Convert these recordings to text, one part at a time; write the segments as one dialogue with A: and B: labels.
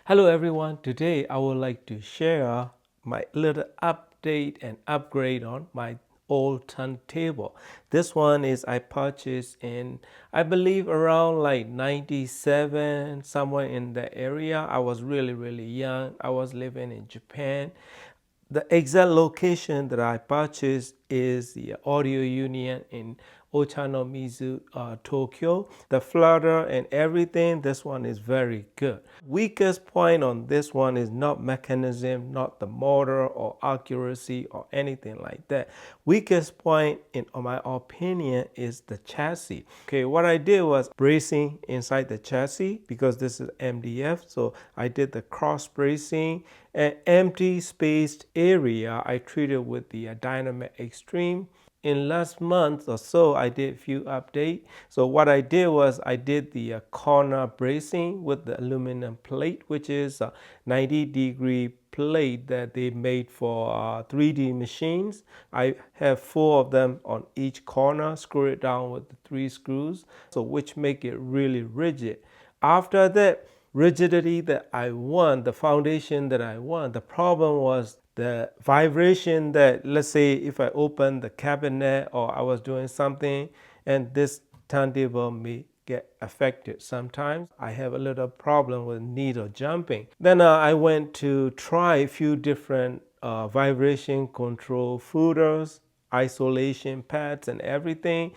A: Hello everyone, today I would like to share my little update and upgrade on my old turntable. This one is I purchased in I believe around like 97, somewhere in the area. I was really young. I was living in Japan. The exact location that I purchased is the Audio Union in Ochanomizu, Tokyo. The flutter and everything, this one is very good. Weakest point on this one is not mechanism, not the motor or accuracy or anything like that. Weakest point, in my opinion, is the chassis. Okay, what I did was bracing inside the chassis because this is MDF. So I did the cross bracing. An empty spaced area I treated with the Dynamic Extreme. In last month or so, I did a few updates. So what I did was I did the corner bracing with the aluminum plate, which is a 90-degree plate that they made for 3D machines. I have 4 of them on each corner, screw it down with the 3 screws, so which make it really rigid. After that, rigidity that I want, the foundation that I want, the problem was the vibration that, let's say if I open the cabinet or I was doing something and this turntable may get affected. Sometimes I have a little problem with needle jumping. Then I went to try a few different vibration control footers, isolation pads and everything,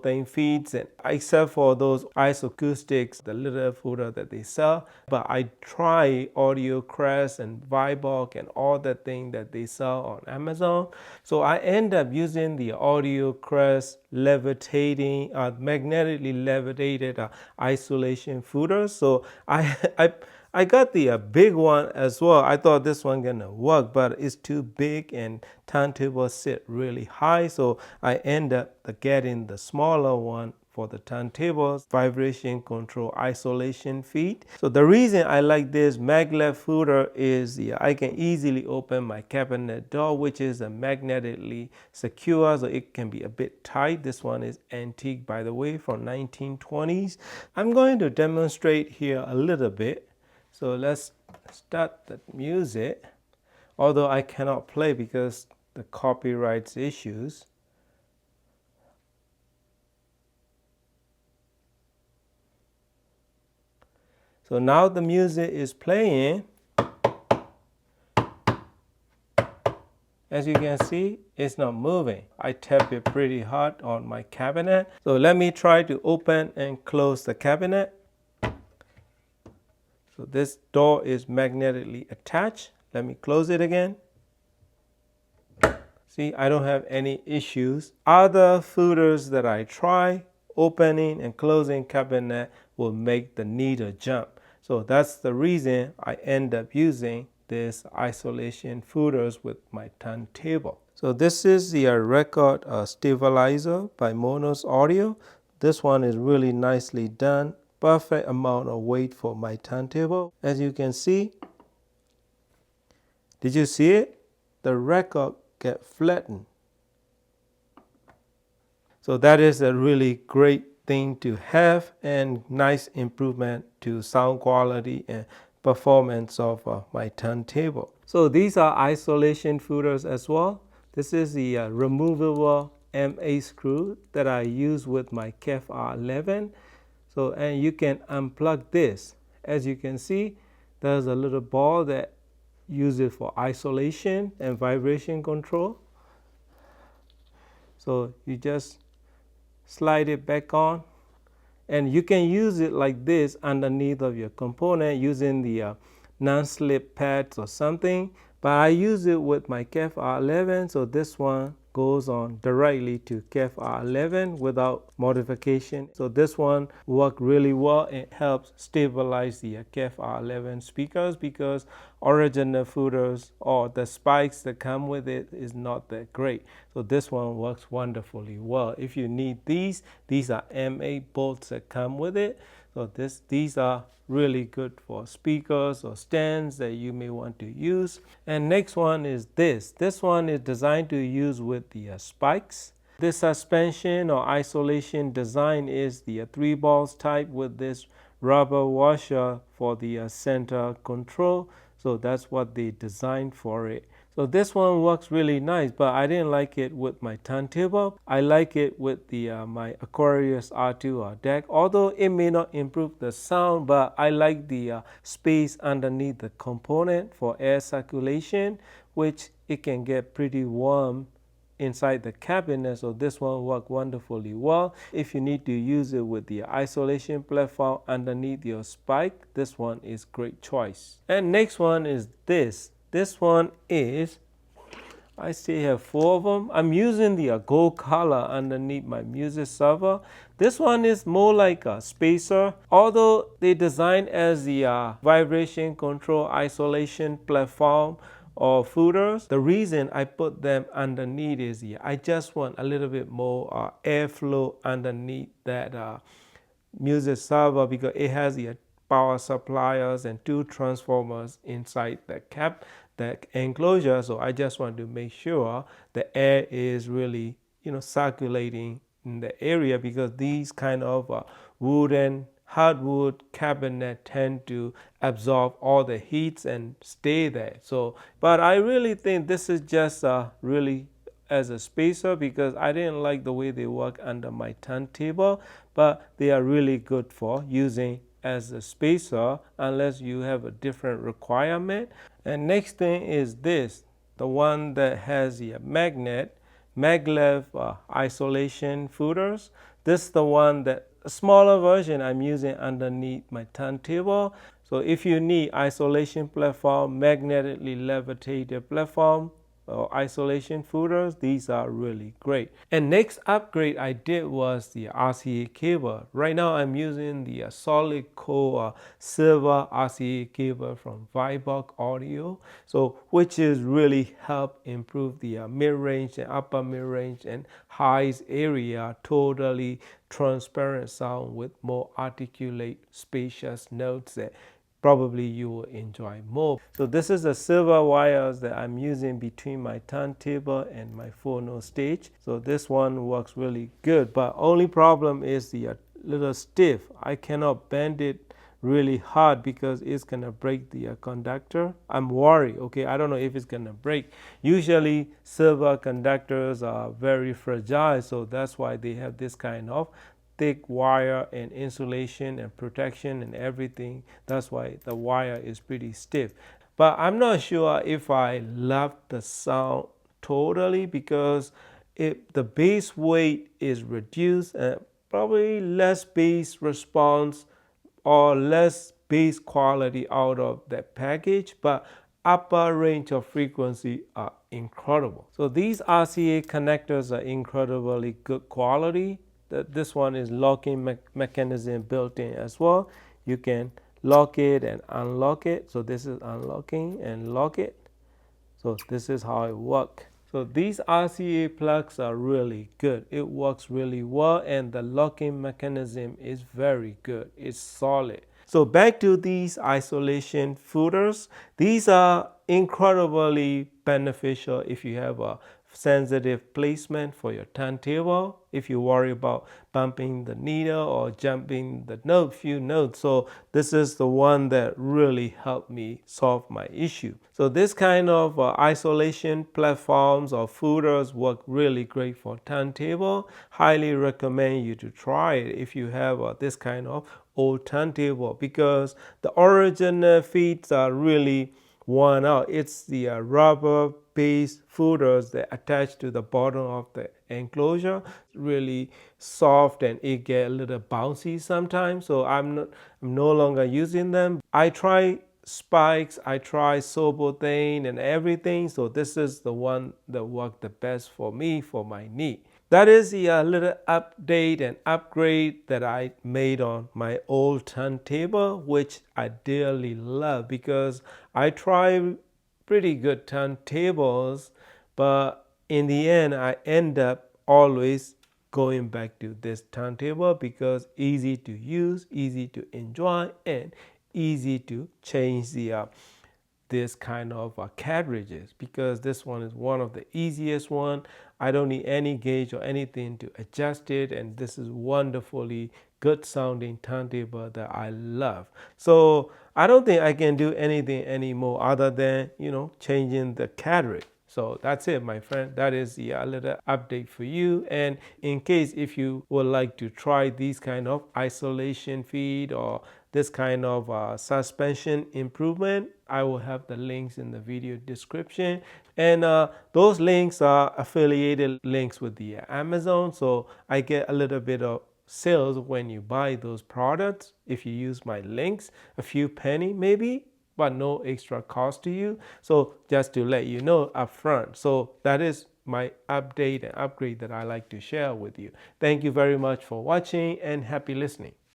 A: thing feeds, and except for those isocoustics, the little footer that they sell. But I try Audio Crest and Viborg and all the thing that they sell on Amazon. So I end up using the Audio Crest levitating, magnetically levitated isolation footer. So I got the big one as well. I thought this one gonna work, but it's too big and turntable sit really high. So I end up getting the smaller one for the turntables, vibration control isolation feet. So the reason I like this Maglev footer is I can easily open my cabinet door, which is magnetically secure, so it can be a bit tight. This one is antique, by the way, from 1920s. I'm going to demonstrate here a little bit. So let's start the music, although I cannot play because the copyright issues. So now the music is playing. As you can see, it's not moving. I tap it pretty hard on my cabinet. So let me try to open and close the cabinet. So this door is magnetically attached. Let me close it again. See, I don't have any issues. Other footers that I try, opening and closing cabinet will make the needle jump. So that's the reason I end up using this isolation footers with my turntable. So this is the record stabilizer by Monos Audio. This one is really nicely done. Perfect amount of weight for my turntable. As you can see, did you see it? The record get flattened. So that is a really great thing to have and nice improvement to sound quality and performance of my turntable. So these are isolation footers as well. This is the removable MA screw that I use with my KEF R11. So, and you can unplug this. As you can see, there's a little ball that uses for isolation and vibration control. So you just slide it back on, and you can use it like this underneath of your component using the non-slip pads or something. But I use it with my KEF R11, so this one goes on directly to KEF R11 without modification. So this one works really well. It helps stabilize the KEF R11 speakers because original footers or the spikes that come with it is not that great. So this one works wonderfully well. If you need these are MA bolts that come with it. So these are really good for speakers or stands that you may want to use. And next one is this. This one is designed to use with the spikes. This suspension or isolation design is the 3 balls type with this rubber washer for the center control. So that's what they designed for it. So this one works really nice, but I didn't like it with my turntable. I like it with the my Aquarius R2 deck. Although it may not improve the sound, but I like the space underneath the component for air circulation, which it can get pretty warm inside the cabinet. So this one worked wonderfully well. If you need to use it with the isolation platform underneath your spike, this one is great choice. And next one is this one is, I still have 4 of them. I'm using the gold color underneath my music server. This one is more like a spacer. Although they designed as the vibration control isolation platform or footers, the reason I put them underneath is I just want a little bit more airflow underneath that music server, because it has the power suppliers and 2 transformers inside the enclosure. So I just want to make sure the air is really circulating in the area, because these kind of wooden hardwood cabinet tend to absorb all the heats and stay there. So but I really think this is just really as a spacer, because I didn't like the way they work under my turntable, but they are really good for using as a spacer unless you have a different requirement. And next thing is this, the one that has the Maglev isolation footers. This is the one that a smaller version I'm using underneath my turntable. So if you need isolation platform, magnetically levitated platform, or isolation footers, these are really great. And next upgrade I did was the RCA cable. Right now I'm using the solid core silver RCA cable from Viborg audio, so which is really help improve the mid-range and upper mid-range and highs area, totally transparent sound with more articulate spacious notes that probably you will enjoy more. So this is the silver wires that I'm using between my turntable and my phono stage. So this one works really good, but only problem is the little stiff. I cannot bend it really hard because it's gonna break the conductor. I'm worried, okay, I don't know if it's gonna break. Usually silver conductors are very fragile, so that's why they have this kind of thick wire and insulation and protection and everything. That's why the wire is pretty stiff. But I'm not sure if I love the sound totally, because the bass weight is reduced and probably less bass response or less bass quality out of that package, but upper range of frequency are incredible. So these RCA connectors are incredibly good quality. This one is locking mechanism built in as well. You can lock it and unlock it. So this is unlocking and lock it. So this is how it works. So these RCA plugs are really good. It works really well, and the locking mechanism is very good. It's solid. So back to these isolation footers. These are incredibly beneficial if you have a sensitive placement for your turntable, if you worry about bumping the needle or jumping the few notes. So this is the one that really helped me solve my issue. So this kind of isolation platforms or footers work really great for turntable. Highly recommend you to try it if you have this kind of old turntable, because the original feet are really worn out. It's the rubber based footers that attach to the bottom of the enclosure. It's really soft and it get a little bouncy sometimes, so I'm no longer using them. I try spikes, I try Sobothane and everything, so this is the one that worked the best for me for my knee. That is the little update and upgrade that I made on my old turntable, which I dearly love, because I tried pretty good turntables, but in the end I end up always going back to this turntable, because easy to use, easy to enjoy, and easy to change the this kind of cartridges, because this one is one of the easiest one. I don't need any gauge or anything to adjust it, and this is wonderfully good sounding turntable that I love. So I don't think I can do anything anymore other than, changing the cartridge. So that's it, my friend. That is the little update for you. And in case if you would like to try these kind of isolation feed or this kind of suspension improvement, I will have the links in the video description. And those links are affiliated links with the Amazon. So I get a little bit of sales when you buy those products if you use my links, a few penny maybe, but no extra cost to you. So just to let you know up front. So that is my update and upgrade that I like to share with you. Thank you very much for watching and happy listening.